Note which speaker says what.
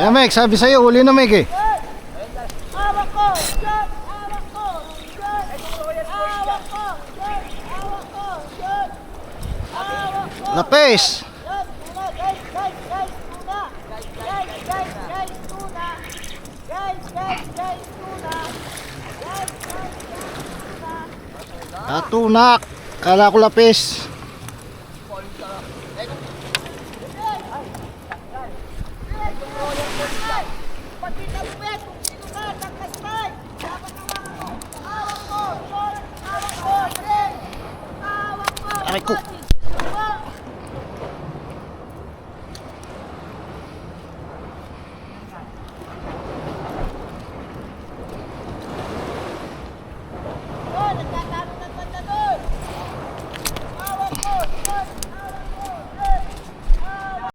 Speaker 1: Kaya Mek, sabi sa'yo, huli na Mek eh.
Speaker 2: Hawak ko! Shot! Hawak ko! Shot! Hawak ko! Shot! Hawak ko! Shot! Hawak ko!
Speaker 1: Lapis!
Speaker 2: Guys, tuna! Guys, tuna! Guys, tuna! Guys, tuna!
Speaker 1: Atunak! Kala ko lapis.
Speaker 2: Pati talpet kung sino ka, nagkastay! Dapat naman ako! Hawak ko! Shot! Hawak ko! Hawak ko!
Speaker 1: Aray ko.